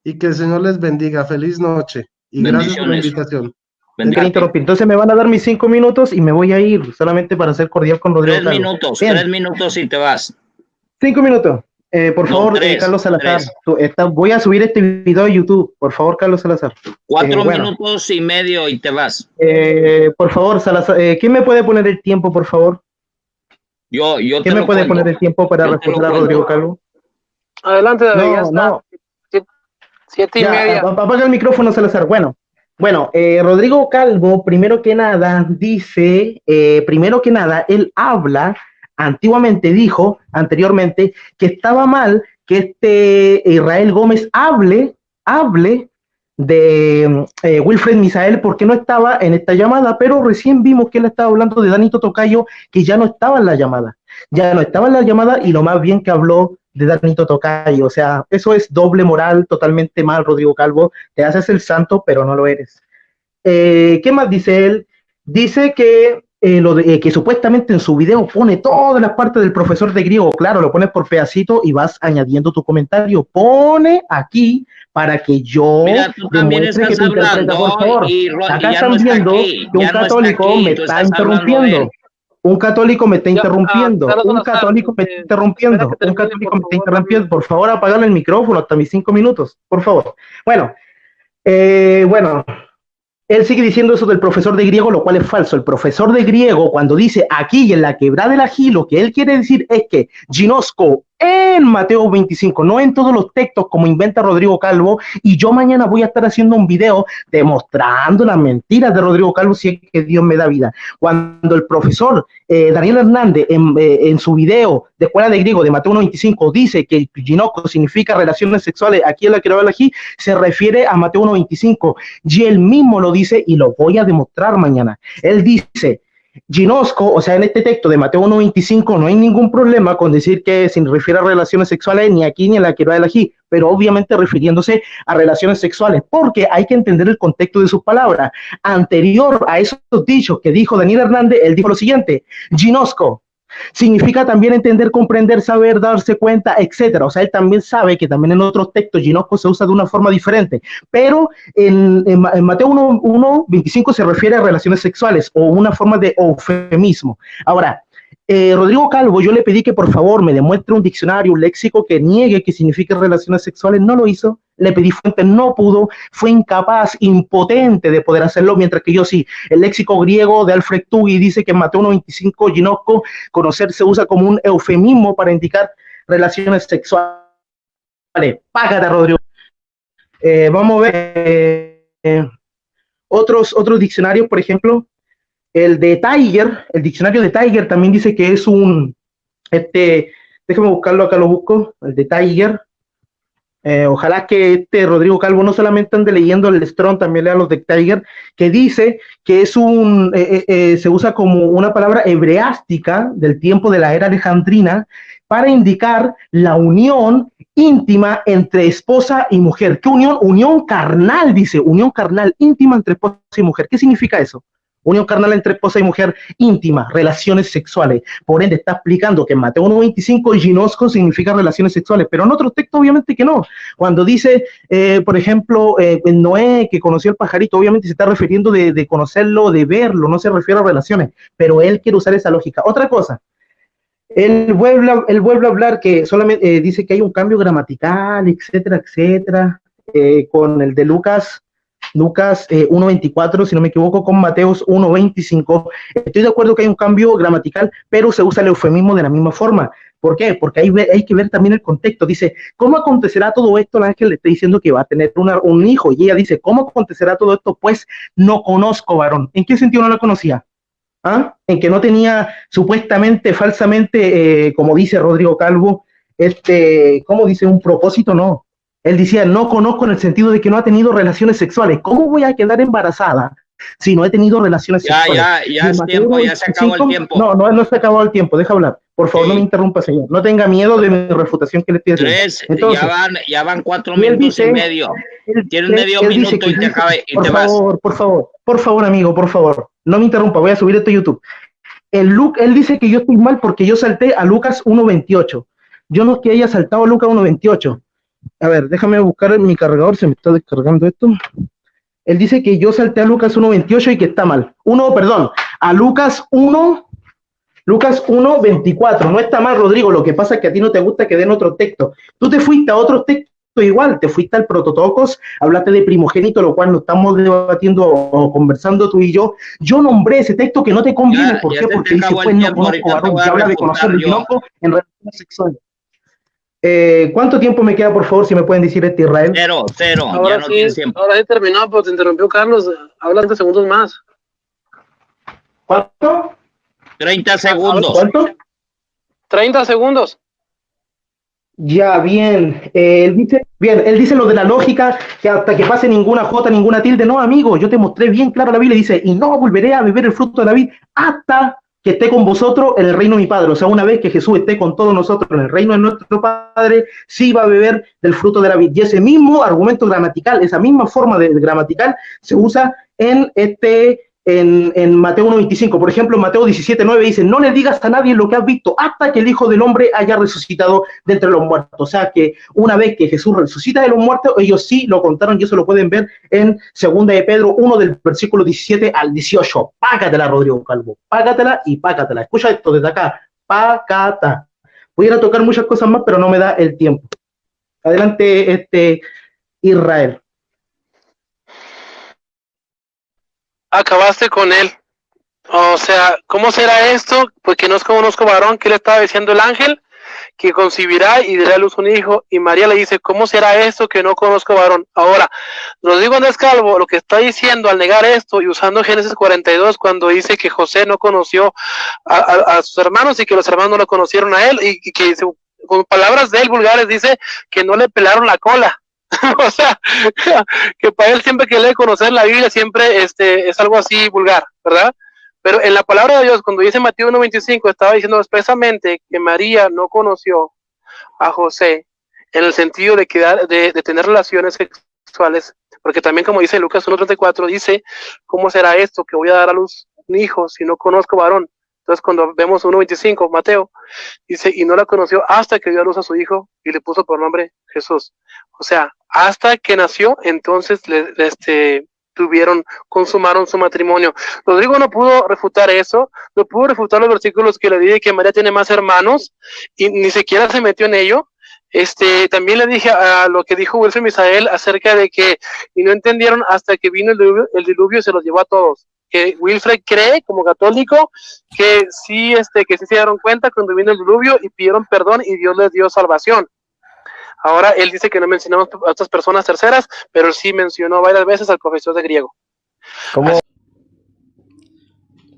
y que el Señor les bendiga. Feliz noche y gracias por la invitación. Entonces me van a dar mis 5 minutos y me voy a ir solamente para ser cordial con Rodrigo. 3 minutos y te vas. 5 minutos. Por favor, Carlos Salazar, voy a subir este video a YouTube. Por favor, Carlos Salazar. 4 minutos y medio y te vas. Por favor, Salazar, ¿quién me puede poner el tiempo, por favor? Yo ¿Quién me puede poner el tiempo para responder a Rodrigo Calvo? Adelante, David. No. 7:30. Apaga el micrófono, Salazar. Bueno, Rodrigo Calvo, primero que nada, dice, él habla, anteriormente dijo que estaba mal que este Israel Gómez hable de Wilfred Misael, porque no estaba en esta llamada, pero recién vimos que él estaba hablando de Danito Tocayo, que ya no estaba en la llamada, y lo más bien que habló de Danito Tocayo. O sea, eso es doble moral, totalmente mal, Rodrigo Calvo. Te haces el santo, pero no lo eres. ¿Qué más dice él? Dice que que supuestamente en su video pone todas las partes del profesor de griego. Claro, lo pones por pedacito y vas añadiendo tu comentario. Pone aquí para que yo demuestre que te interpreta, por favor. Acá están viendo que un católico me está interrumpiendo. Un católico me está interrumpiendo. Un católico me está interrumpiendo. Un católico me está interrumpiendo. Por favor, apagarle el micrófono hasta mis 5 minutos. Por favor. Bueno, él sigue diciendo eso del profesor de griego, lo cual es falso. El profesor de griego, cuando dice aquí y en la quebrada del Ají, lo que él quiere decir es que Ginosco en Mateo 25, no en todos los textos como inventa Rodrigo Calvo, y yo mañana voy a estar haciendo un video demostrando las mentiras de Rodrigo Calvo si es que Dios me da vida. Cuando el profesor Daniel Hernández en su video de Escuela de Griego de Mateo 1.25 dice que Ginosco significa relaciones sexuales aquí en la quebrada del Ají, se refiere a Mateo 1.25, y él mismo lo dice y lo voy a demostrar mañana. Él dice Ginosco, o sea, en este texto de Mateo 1.25 no hay ningún problema con decir que se refiere a relaciones sexuales ni aquí ni en la quebrada del Ají, pero obviamente refiriéndose a relaciones sexuales, porque hay que entender el contexto de sus palabras. Anterior a esos dichos que dijo Daniel Hernández, él dijo lo siguiente: Ginosco significa también entender, comprender, saber, darse cuenta, etcétera. O sea, él también sabe que también en otros textos Ginosco se usa de una forma diferente, pero en Mateo 1.25 se refiere a relaciones sexuales o una forma de eufemismo. Ahora, Rodrigo Calvo, yo le pedí que por favor me demuestre un diccionario, un léxico que niegue que signifique relaciones sexuales. No lo hizo, le pedí fuentes, no pudo, fue incapaz, impotente de poder hacerlo, mientras que yo sí. El léxico griego de Alfred Tuggy dice que en Mateo 1.25 Ginosco, conocer, se usa como un eufemismo para indicar relaciones sexuales. Págate, Rodrigo. Vamos a ver otros diccionarios, por ejemplo. El de Tiger, el diccionario de Tiger también dice que es un, déjame buscarlo, acá lo busco, el de Tiger. Ojalá que Rodrigo Calvo no solamente ande leyendo el Strong, también lea los de Tiger, que dice que es se usa como una palabra hebreástica del tiempo de la era alejandrina para indicar la unión íntima entre esposa y mujer. ¿Qué unión? Unión carnal, dice, unión carnal íntima entre esposa y mujer. ¿Qué significa eso? Unión carnal entre esposa y mujer íntima, relaciones sexuales. Por ende, está explicando que en Mateo 1.25 ginosco significa relaciones sexuales, pero en otros textos obviamente que no. Cuando dice, por ejemplo, Noé que conoció al pajarito, obviamente se está refiriendo de conocerlo, de verlo, no se refiere a relaciones, pero él quiere usar esa lógica. Otra cosa, él vuelve a hablar que solamente dice que hay un cambio gramatical, etcétera, con el de Lucas 1.24, si no me equivoco, con Mateos 1.25. Estoy de acuerdo que hay un cambio gramatical, pero se usa el eufemismo de la misma forma. ¿Por qué? Porque hay que ver también el contexto. Dice, ¿cómo acontecerá todo esto? El ángel le está diciendo que va a tener un hijo, y ella dice, ¿cómo acontecerá todo esto? Pues no conozco varón. ¿En qué sentido no la conocía? ¿Ah? En que no tenía supuestamente, falsamente, como dice Rodrigo Calvo, ¿cómo dice? Un propósito, no. Él decía, no conozco en el sentido de que no ha tenido relaciones sexuales. ¿Cómo voy a quedar embarazada si no he tenido relaciones sexuales? Ya es tiempo, ya se acabó el tiempo. No se acabó el tiempo, deja hablar. Por favor, no me interrumpa, señor. No tenga miedo de mi refutación que le estoy haciendo. Entonces, ya van 4 minutos y medio. Tienes medio minuto y te acaba y te vas. Por favor, amigo, por favor. No me interrumpa, voy a subir esto a YouTube. Él dice que yo estoy mal porque yo salté a Lucas 1.28. Yo no es que haya saltado a Lucas 1.28. A ver, déjame buscar en mi cargador, se me está descargando esto. Él dice que yo salté a Lucas 1.28 y que está mal. A Lucas 1.24. No está mal, Rodrigo, lo que pasa es que a ti no te gusta que den otro texto. Tú te fuiste a otro texto igual, te fuiste al Prototocos, hablaste de primogénito, lo cual no estamos debatiendo o conversando tú y yo. Yo nombré ese texto que no te conviene. ¿Por qué? Porque dice, pues no conozco varón, que habla de conocer el Ginosco en relaciones sexuales. ¿Cuánto tiempo me queda, por favor, si me pueden decir Israel? Cero. Ahora ya no sí, tiempo. ahora sí terminó, pero te interrumpió Carlos. Habla 30 segundos más. ¿Cuánto? 30 segundos. ¿Cuánto? 30 segundos. Ya, bien. Él dice lo de la lógica, que hasta que pase ninguna jota, ninguna tilde. No, amigo, yo te mostré bien claro la Biblia. Dice, y no volveré a beber el fruto de la vid hasta que esté con vosotros en el reino de mi Padre. O sea, una vez que Jesús esté con todos nosotros en el reino de nuestro Padre, sí va a beber del fruto de la vid. Y ese mismo argumento gramatical, esa misma forma de gramatical, se usa en Mateo 1.25. Por ejemplo, en Mateo 17.9 dice, no le digas a nadie lo que has visto hasta que el Hijo del Hombre haya resucitado de entre los muertos. O sea que una vez que Jesús resucita de los muertos, ellos sí lo contaron y eso lo pueden ver en 2 de Pedro 1 del versículo 17 al 18. Págatela, Rodrigo Calvo, págatela y págatela. Escucha esto desde acá, págata. Voy a ir a tocar muchas cosas más, pero no me da el tiempo. Adelante, Israel. Acabaste con él. O sea, ¿cómo será esto? Pues que no conozco varón, que le estaba diciendo el ángel, que concebirá y dará a luz un hijo. Y María le dice, ¿cómo será esto que no conozco varón? Ahora, Rodrigo Andrés Calvo lo que está diciendo al negar esto y usando Génesis 42, cuando dice que José no conoció a sus hermanos y que los hermanos no lo conocieron a él, y que con palabras de él vulgares dice que no le pelaron la cola. O sea, que para él siempre que lee conocer la Biblia siempre es algo así vulgar, ¿verdad? Pero en la palabra de Dios, cuando dice Mateo 1.25, estaba diciendo expresamente que María no conoció a José en el sentido de tener relaciones sexuales, porque también como dice Lucas 1.34, dice, ¿cómo será esto que voy a dar a luz un hijo si no conozco varón? Entonces cuando vemos 1.25, Mateo, dice, y no la conoció hasta que dio a luz a su hijo y le puso por nombre Jesús. O sea, hasta que nació, entonces consumaron su matrimonio. Rodrigo no pudo refutar eso, no pudo refutar los versículos que le dije que María tiene más hermanos, y ni siquiera se metió en ello. También le dije a lo que dijo Wilson Misael acerca de que, y no entendieron hasta que vino el diluvio se los llevó a todos. Que Wilfred cree, como católico, que sí se dieron cuenta cuando vino el diluvio y pidieron perdón y Dios les dio salvación. Ahora él dice que no mencionamos a otras personas terceras, pero sí mencionó varias veces al profesor de griego. ¿Cómo?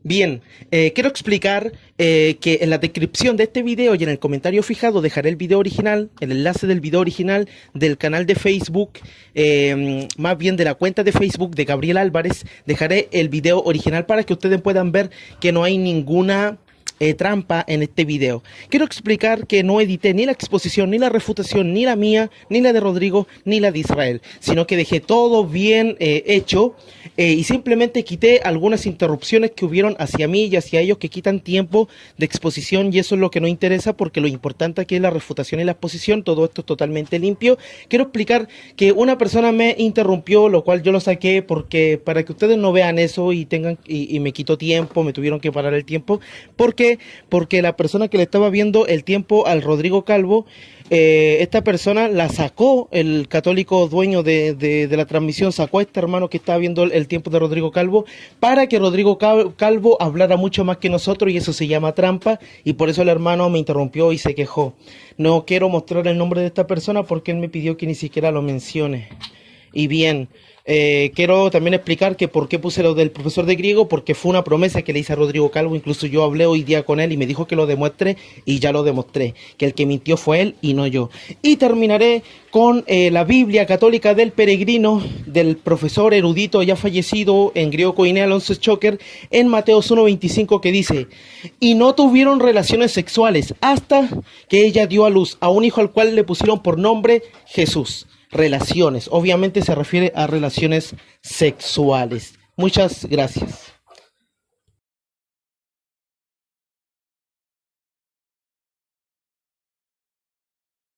Bien, quiero explicar que en la descripción de este video y en el comentario fijado dejaré el video original, el enlace del video original del canal de Facebook, más bien de la cuenta de Facebook de Gabriel Álvarez. Dejaré el video original para que ustedes puedan ver que no hay ninguna trampa en este video. Quiero explicar que no edité ni la exposición, ni la refutación, ni la mía, ni la de Rodrigo, ni la de Israel, sino que dejé todo bien hecho y simplemente quité algunas interrupciones que hubieron hacia mí y hacia ellos que quitan tiempo de exposición, y eso es lo que no interesa, porque lo importante aquí es la refutación y la exposición. Todo esto es totalmente limpio. Quiero explicar que una persona me interrumpió, lo cual yo lo saqué porque para que ustedes no vean eso y tengan y me quitó tiempo, me tuvieron que parar el tiempo, porque la persona que le estaba viendo el tiempo al Rodrigo Calvo, esta persona la sacó, el católico dueño de la transmisión sacó a este hermano que estaba viendo el tiempo de Rodrigo Calvo para que Rodrigo Calvo hablara mucho más que nosotros, y eso se llama trampa, y por eso el hermano me interrumpió y se quejó. No quiero mostrar el nombre de esta persona porque él me pidió que ni siquiera lo mencione. Y bien, quiero también explicar que por qué puse lo del profesor de griego, porque fue una promesa que le hice a Rodrigo Calvo. Incluso yo hablé hoy día con él y me dijo que lo demuestre, y ya lo demostré, que el que mintió fue él y no yo. Y terminaré con la Biblia católica del peregrino del profesor erudito ya fallecido en griego Koiné Alonso Schocker, en Mateos 1.25, que dice: y no tuvieron relaciones sexuales hasta que ella dio a luz a un hijo al cual le pusieron por nombre Jesús. Relaciones, obviamente se refiere a relaciones sexuales. Muchas gracias.